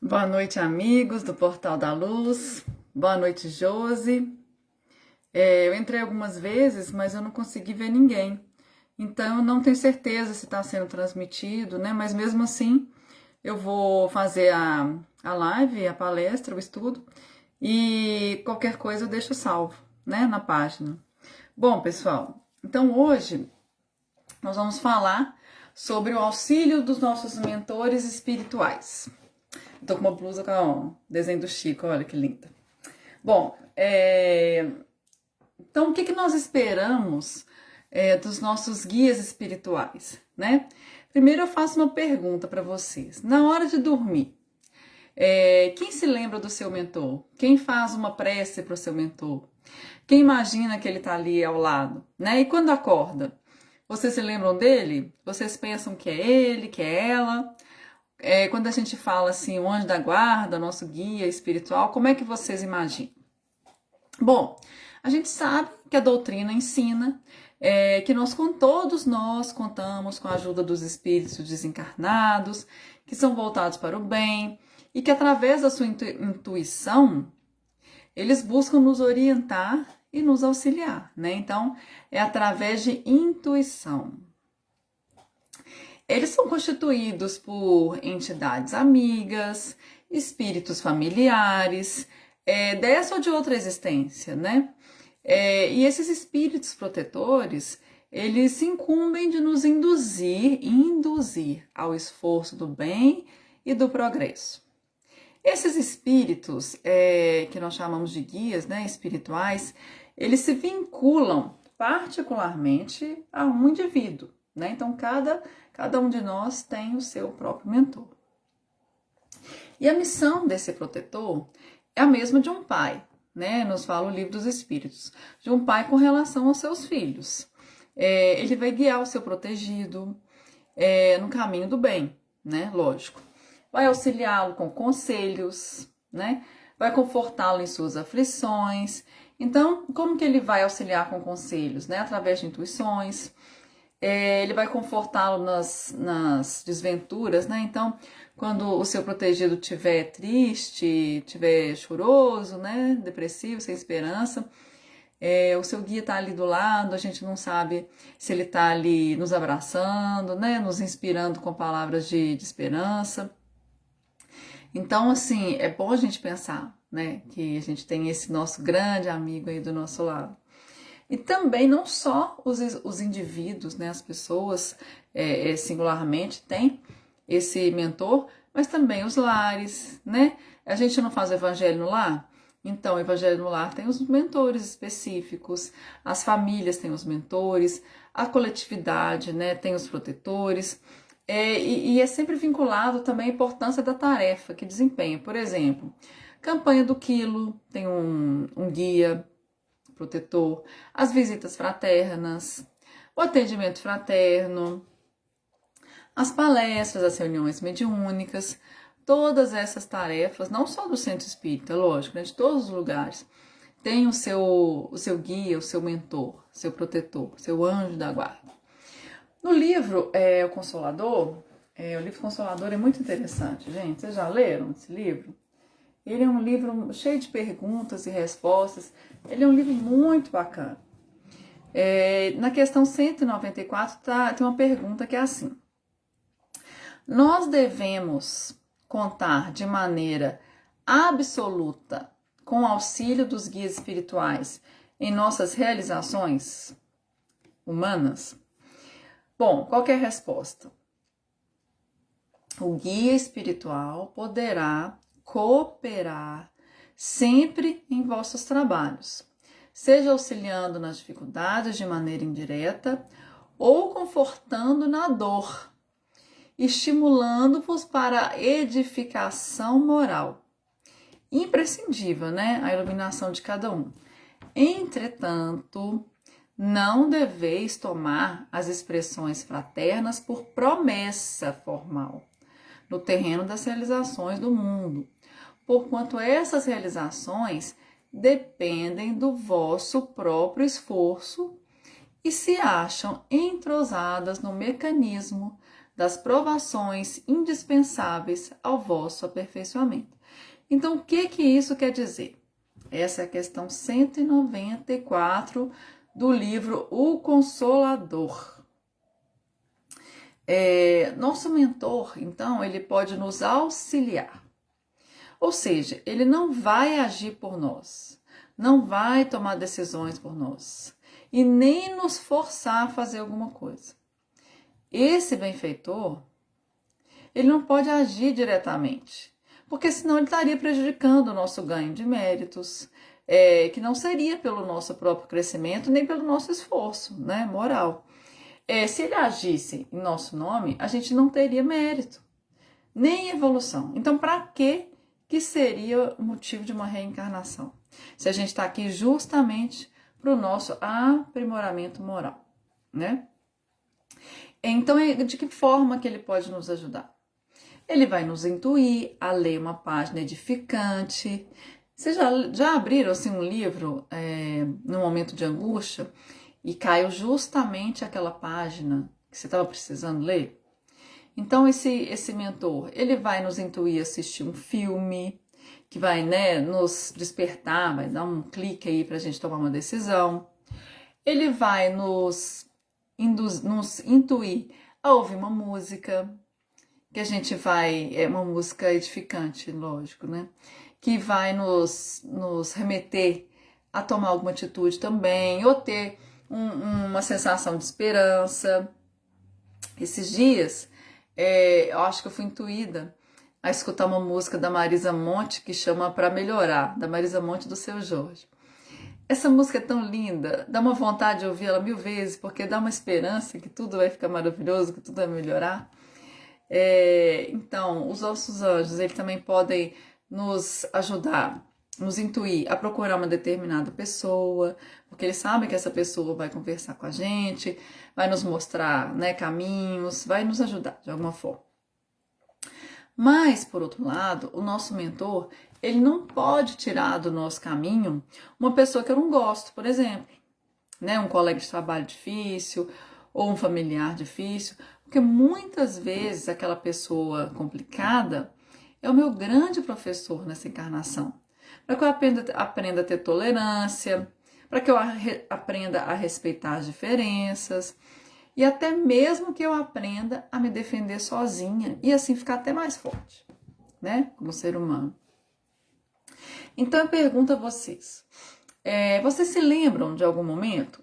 Boa noite, amigos do Portal da Luz. Boa noite, Josi. Eu entrei algumas vezes, mas eu não consegui ver ninguém. Então, eu não tenho certeza se está sendo transmitido, né? Mas mesmo assim, eu vou fazer a live, a palestra, o estudo, e qualquer coisa eu deixo salvo, né? Na página. Bom, pessoal, então hoje nós vamos falar sobre o auxílio dos nossos mentores espirituais. Tô com uma blusa com o desenho do Chico, olha que linda. Bom, então o que nós esperamos dos nossos guias espirituais, né? Primeiro eu faço uma pergunta para vocês. Na hora de dormir, quem se lembra do seu mentor? Quem faz uma prece para o seu mentor? Quem imagina que ele está ali ao lado, né? E quando acorda, vocês se lembram dele? Vocês pensam que é ele, que é ela? Quando a gente fala assim, o anjo da guarda, nosso guia espiritual, como é que vocês imaginam? Bom, a gente sabe que a doutrina ensina que todos nós contamos com a ajuda dos espíritos desencarnados, que são voltados para o bem, e que através da sua intuição, eles buscam nos orientar e nos auxiliar, né? Então, é através de intuição. Eles são constituídos por entidades amigas, espíritos familiares, dessa ou de outra existência, né? E esses espíritos protetores, eles se incumbem de nos induzir ao esforço do bem e do progresso. Esses espíritos, que nós chamamos de guias, né, espirituais, eles se vinculam particularmente a um indivíduo, né? Então, cada um de nós tem o seu próprio mentor. E a missão desse protetor é a mesma de um pai, né? Nos fala o Livro dos Espíritos, de um pai com relação aos seus filhos. Ele vai guiar o seu protegido no caminho do bem, né? Lógico. Vai auxiliá-lo com conselhos, né? Vai confortá-lo em suas aflições. Então, como que ele vai auxiliar com conselhos, né? Através de intuições. Ele vai confortá-lo nas desventuras, né? Então, quando o seu protegido estiver triste, estiver choroso, né? Depressivo, sem esperança, o seu guia está ali do lado, a gente não sabe se ele está ali nos abraçando, né? Nos inspirando com palavras de esperança. Então, assim, é bom a gente pensar, né? Que a gente tem esse nosso grande amigo aí do nosso lado. E também não só os indivíduos, né, as pessoas singularmente têm esse mentor, mas também os lares, né? A gente não faz o evangelho no lar? Então, o evangelho no lar tem os mentores específicos, as famílias têm os mentores, a coletividade, né, tem os protetores, e é sempre vinculado também à importância da tarefa que desempenha. Por exemplo, campanha do quilo, tem um guia protetor, as visitas fraternas, o atendimento fraterno, as palestras, as reuniões mediúnicas, todas essas tarefas, não só do centro espírita, lógico, né, de todos os lugares, tem o seu guia, o seu mentor, seu protetor, seu anjo da guarda. No livro O Consolador, o livro Consolador é muito interessante, gente. Vocês já leram esse livro? Ele é um livro cheio de perguntas e respostas. Ele é um livro muito bacana. Na questão 194 tem uma pergunta que é assim: nós devemos contar de maneira absoluta com o auxílio dos guias espirituais em nossas realizações humanas? Bom, qual é a resposta? O guia espiritual poderá cooperar sempre em vossos trabalhos, seja auxiliando nas dificuldades de maneira indireta ou confortando na dor, estimulando-vos para a edificação moral. Imprescindível, né? A iluminação de cada um. Entretanto, não deveis tomar as expressões fraternas por promessa formal no terreno das realizações do mundo, porquanto essas realizações dependem do vosso próprio esforço e se acham entrosadas no mecanismo das provações indispensáveis ao vosso aperfeiçoamento. Então, o que isso quer dizer? Essa é a questão 194 do livro O Consolador. Nosso mentor, então, ele pode nos auxiliar. Ou seja, ele não vai agir por nós, não vai tomar decisões por nós e nem nos forçar a fazer alguma coisa. Esse benfeitor, ele não pode agir diretamente, porque senão ele estaria prejudicando o nosso ganho de méritos, que não seria pelo nosso próprio crescimento, nem pelo nosso esforço, né, moral. Se ele agisse em nosso nome, a gente não teria mérito, nem evolução. Então, para que seria o motivo de uma reencarnação? Se a gente está aqui justamente para o nosso aprimoramento moral, né? Então, de que forma que ele pode nos ajudar? Ele vai nos intuir a ler uma página edificante. Vocês já abriram assim, um livro no momento de angústia e caiu justamente aquela página que você estava precisando ler? Então, esse mentor, ele vai nos intuir a assistir um filme, que vai, né, nos despertar, vai dar um clique aí para a gente tomar uma decisão. Ele vai nos intuir a ouvir uma música, que a gente vai, uma música edificante, lógico, né? Que vai nos remeter a tomar alguma atitude também, ou ter uma sensação de esperança. Esses dias, eu acho que eu fui intuída a escutar uma música da Marisa Monte que chama Pra Melhorar, da Marisa Monte e do Seu Jorge. Essa música é tão linda, dá uma vontade de ouvir ela 1000 vezes, porque dá uma esperança que tudo vai ficar maravilhoso, que tudo vai melhorar. Então, os nossos anjos, eles também podem nos ajudar, nos intuir a procurar uma determinada pessoa, porque eles sabem que essa pessoa vai conversar com a gente, vai nos mostrar, né, caminhos, vai nos ajudar de alguma forma. Mas, por outro lado, o nosso mentor, ele não pode tirar do nosso caminho uma pessoa que eu não gosto, por exemplo, né, um colega de trabalho difícil ou um familiar difícil, porque muitas vezes aquela pessoa complicada é o meu grande professor nessa encarnação. Para que eu aprenda a ter tolerância, para que eu aprenda a respeitar as diferenças e até mesmo que eu aprenda a me defender sozinha e assim ficar até mais forte, né, como ser humano. Então eu pergunto a vocês, vocês se lembram de algum momento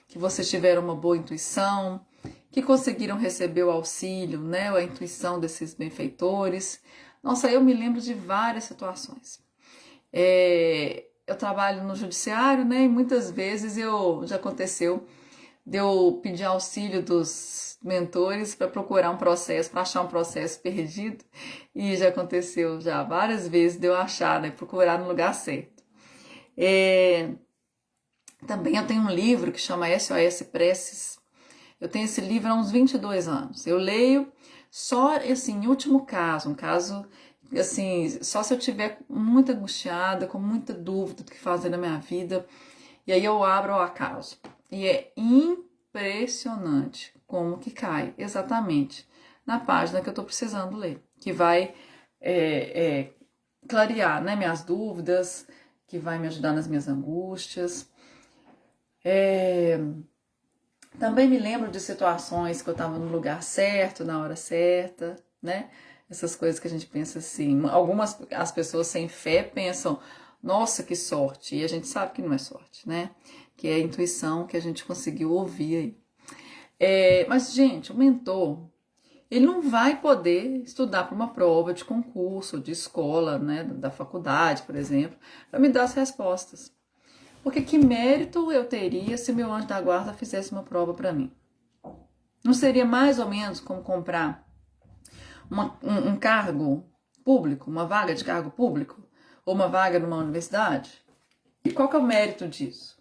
que vocês tiveram uma boa intuição, que conseguiram receber o auxílio, né, a intuição desses benfeitores? Nossa, eu me lembro de várias situações. Eu trabalho no judiciário, né, e muitas vezes já aconteceu de eu pedir auxílio dos mentores para procurar um processo, para achar um processo perdido, e já aconteceu já várias vezes de eu achar, né, procurar no lugar certo. Também eu tenho um livro que chama SOS Preces. Eu tenho esse livro há uns 22 anos. Eu leio só, assim, em último caso, um caso, assim, só se eu estiver muito angustiada, com muita dúvida do que fazer na minha vida, e aí eu abro ao acaso. E é impressionante como que cai exatamente na página que eu estou precisando ler, que vai clarear, né, minhas dúvidas, que vai me ajudar nas minhas angústias. Também me lembro de situações que eu estava no lugar certo, na hora certa, né? Essas coisas que a gente pensa assim. As pessoas sem fé pensam, nossa, que sorte. E a gente sabe que não é sorte, né? Que é a intuição que a gente conseguiu ouvir aí. Mas, gente, o mentor, ele não vai poder estudar para uma prova de concurso, de escola, né? Da faculdade, por exemplo, para me dar as respostas. Porque que mérito eu teria se meu anjo da guarda fizesse uma prova para mim? Não seria mais ou menos como comprar um cargo público, uma vaga de cargo público, ou uma vaga numa universidade? E qual que é o mérito disso?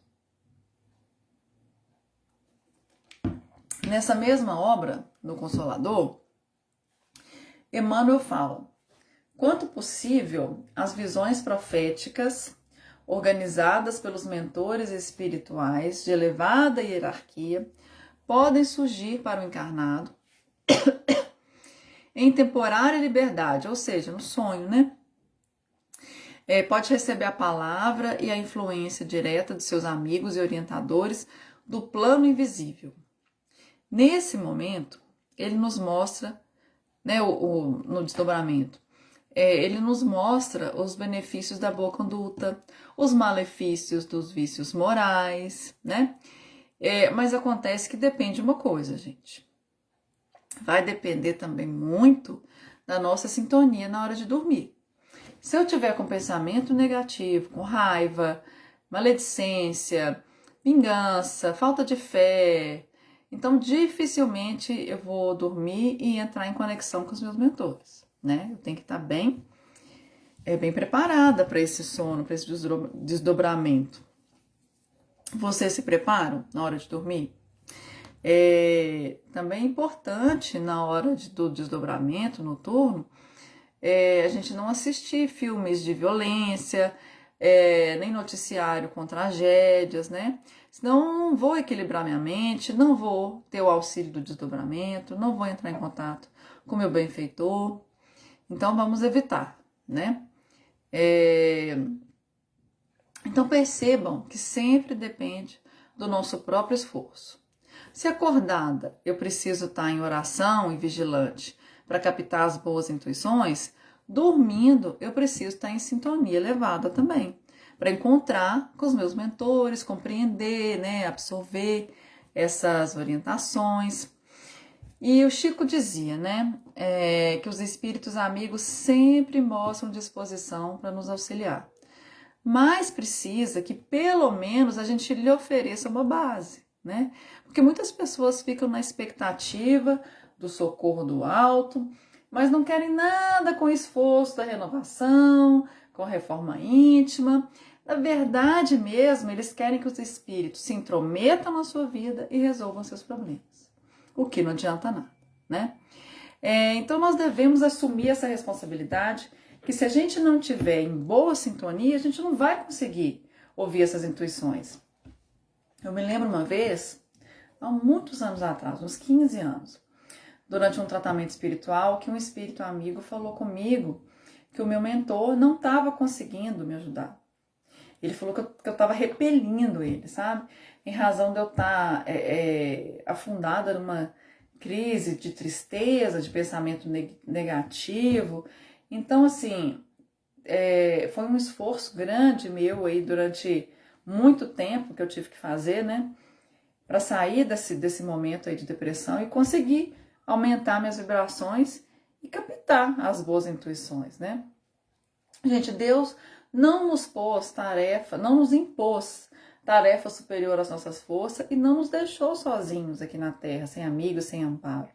Nessa mesma obra, no Consolador, Emmanuel fala: quanto possível, as visões proféticas organizadas pelos mentores espirituais de elevada hierarquia podem surgir para o encarnado em temporária liberdade, ou seja, no sonho, né? Pode receber a palavra e a influência direta de seus amigos e orientadores do plano invisível. Nesse momento, ele nos mostra, né, no desdobramento, ele nos mostra os benefícios da boa conduta, os malefícios dos vícios morais, né? Mas acontece que depende de uma coisa, gente. Vai depender também muito da nossa sintonia na hora de dormir. Se eu tiver com pensamento negativo, com raiva, maledicência, vingança, falta de fé, então dificilmente eu vou dormir e entrar em conexão com os meus mentores, né? Eu tenho que estar bem preparada para esse sono, para esse desdobramento. Vocês se preparam na hora de dormir? Também é importante na hora do desdobramento noturno a gente não assistir filmes de violência, nem noticiário com tragédias, né? Senão não vou equilibrar minha mente, não vou ter o auxílio do desdobramento, não vou entrar em contato com meu benfeitor. Então vamos evitar, né? Então percebam que sempre depende do nosso próprio esforço. Se acordada eu preciso estar em oração e vigilante para captar as boas intuições, dormindo eu preciso estar em sintonia elevada também, para encontrar com os meus mentores, compreender, né, absorver essas orientações. E o Chico dizia, né, que os espíritos amigos sempre mostram disposição para nos auxiliar, mas precisa que pelo menos a gente lhe ofereça uma base, né? Porque muitas pessoas ficam na expectativa do socorro do alto, mas não querem nada com o esforço da renovação, com a reforma íntima. Na verdade mesmo, eles querem que os espíritos se intrometam na sua vida e resolvam seus problemas, o que não adianta nada, né? Então nós devemos assumir essa responsabilidade, que se a gente não tiver em boa sintonia, a gente não vai conseguir ouvir essas intuições. Eu me lembro uma vez, há muitos anos atrás, uns 15 anos, durante um tratamento espiritual, que um espírito amigo falou comigo que o meu mentor não estava conseguindo me ajudar. Ele falou que eu estava repelindo ele, sabe? Em razão de eu estar afundada numa crise de tristeza, de pensamento negativo. Então, assim, foi um esforço grande meu aí durante muito tempo que eu tive que fazer, né? Para sair desse momento aí de depressão e conseguir aumentar minhas vibrações e captar as boas intuições, né? Gente, Deus não nos pôs tarefa, não nos impôs tarefa superior às nossas forças e não nos deixou sozinhos aqui na Terra, sem amigos, sem amparo.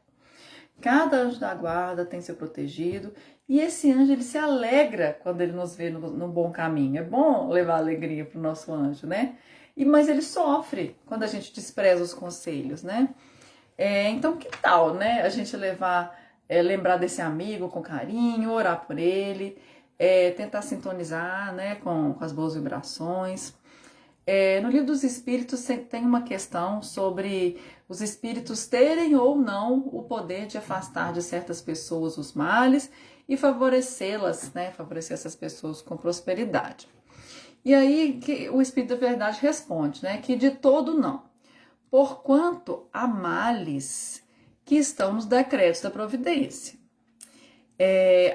Cada anjo da guarda tem seu protegido e esse anjo ele se alegra quando ele nos vê no bom caminho. É bom levar alegria para o nosso anjo, né? Mas ele sofre quando a gente despreza os conselhos, né? Então que tal, né? A gente lembrar desse amigo com carinho, orar por ele, tentar sintonizar, né, com as boas vibrações. No Livro dos Espíritos tem uma questão sobre os espíritos terem ou não o poder de afastar de certas pessoas os males e favorecê-las, né, favorecer essas pessoas com prosperidade. E aí que o Espírito da Verdade responde, né, que de todo não, porquanto há males que estão nos decretos da providência.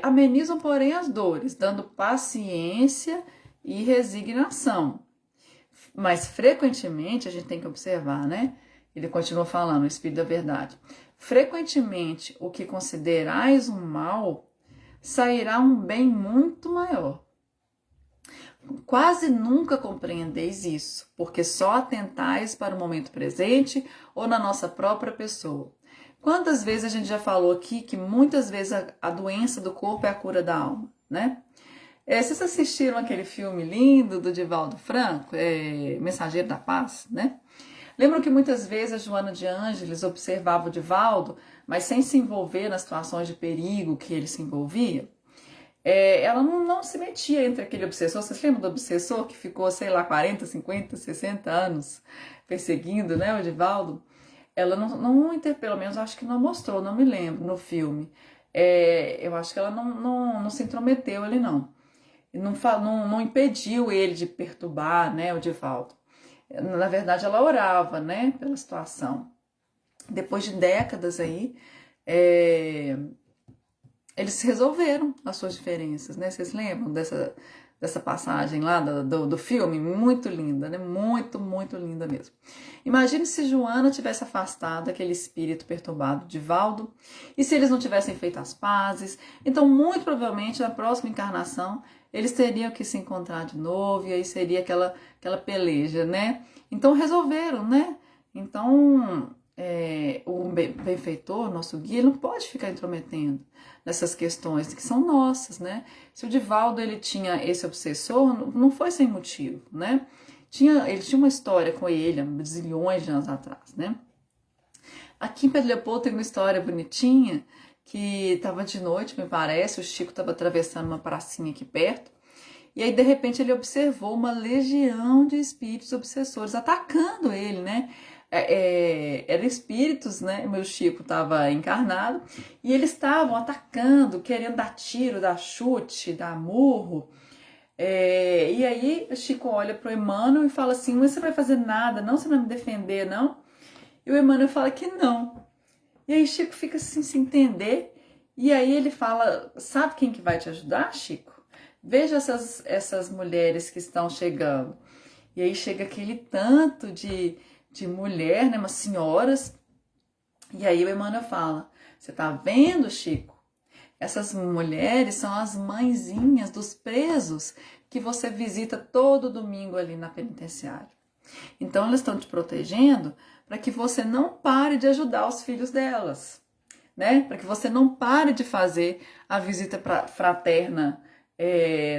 Amenizam, porém, as dores, dando paciência e resignação. Mas frequentemente a gente tem que observar, né? Ele continua falando, o Espírito da Verdade. Frequentemente o que considerais um mal sairá um bem muito maior. Quase nunca compreendeis isso, porque só atentais para o momento presente ou na nossa própria pessoa. Quantas vezes a gente já falou aqui que muitas vezes a doença do corpo é a cura da alma, né? Vocês assistiram aquele filme lindo do Divaldo Franco, Mensageiro da Paz, né? Lembram que muitas vezes a Joana de Ângeles observava o Divaldo, mas sem se envolver nas situações de perigo que ele se envolvia? Ela não se metia entre aquele obsessor. Vocês lembram do obsessor que ficou, sei lá, 40, 50, 60 anos perseguindo, né, o Divaldo? Ela não pelo menos acho que não mostrou, não me lembro, no filme. eu acho que ela não se intrometeu ali, não. Não impediu ele de perturbar, né, o Divaldo. Na verdade, ela orava, né, pela situação. Depois de décadas aí, é, eles resolveram as suas diferenças, né? Vocês lembram dessa passagem lá do filme? Muito linda, né? Muito, muito linda mesmo. Imagine se Joana tivesse afastado aquele espírito perturbado de Valdo e se eles não tivessem feito as pazes. Então, muito provavelmente, na próxima encarnação, eles teriam que se encontrar de novo e aí seria aquela peleja, né? Então, resolveram, né? Então, o benfeitor, nosso guia, não pode ficar intrometendo nessas questões que são nossas, né? Se o Divaldo ele tinha esse obsessor, não foi sem motivo, né? Ele tinha uma história com ele há zilhões de anos atrás, né? Aqui em Pedro Leopoldo tem uma história bonitinha que estava de noite, me parece, o Chico estava atravessando uma pracinha aqui perto e aí de repente ele observou uma legião de espíritos obsessores atacando ele, né? Eram espíritos, né? Meu Chico estava encarnado e eles estavam atacando, querendo dar tiro, dar chute, dar murro. E aí o Chico olha pro Emmanuel e fala assim: mas você não vai fazer nada, não? Você não vai me defender, não? E o Emmanuel fala que não. E aí Chico fica assim, sem entender. E aí ele fala: sabe quem que vai te ajudar, Chico? Veja essas mulheres que estão chegando. E aí chega aquele tanto de mulher, né, umas senhoras. E aí o Emmanuel fala: você tá vendo, Chico? Essas mulheres são as mãezinhas dos presos que você visita todo domingo ali na penitenciária. Então elas estão te protegendo para que você não pare de ajudar os filhos delas, né? Para que você não pare de fazer a visita fraterna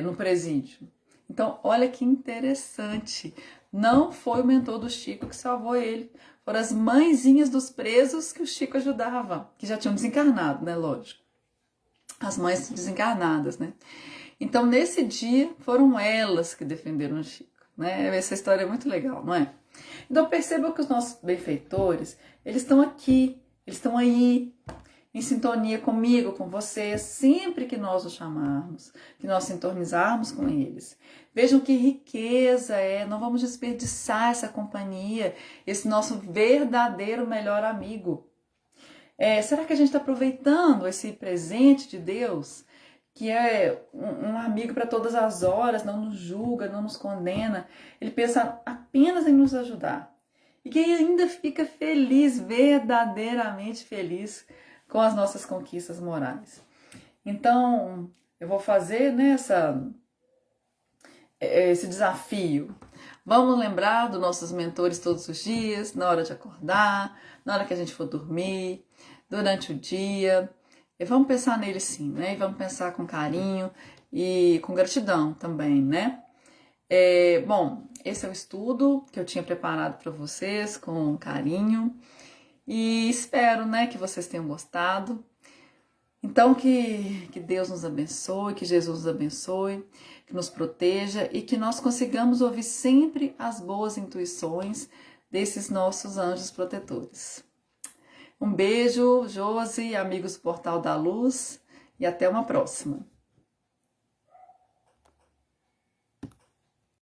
no presídio. Então, olha que interessante. Não foi o mentor do Chico que salvou ele. Foram as mãezinhas dos presos que o Chico ajudava, que já tinham desencarnado, né? Lógico. As mães desencarnadas, né? Então, nesse dia, foram elas que defenderam o Chico, né? Essa história é muito legal, não é? Então, perceba que os nossos benfeitores, eles estão aqui, eles estão aí, em sintonia comigo, com você, sempre que nós os chamarmos, que nós sintonizarmos com eles. Vejam que riqueza não vamos desperdiçar essa companhia, esse nosso verdadeiro melhor amigo. Será que a gente está aproveitando esse presente de Deus, que é um amigo para todas as horas, não nos julga, não nos condena, ele pensa apenas em nos ajudar. E que ainda fica feliz, verdadeiramente feliz, com as nossas conquistas morais. Então, eu vou fazer, né, esse desafio. Vamos lembrar dos nossos mentores todos os dias, na hora de acordar, na hora que a gente for dormir, durante o dia. E vamos pensar neles sim, né? E vamos pensar com carinho e com gratidão também, né? Bom, esse é o estudo que eu tinha preparado para vocês com carinho. E espero, né, que vocês tenham gostado. Então, que Deus nos abençoe, que Jesus nos abençoe, que nos proteja e que nós consigamos ouvir sempre as boas intuições desses nossos anjos protetores. Um beijo, Josi, amigos do Portal da Luz, e até uma próxima.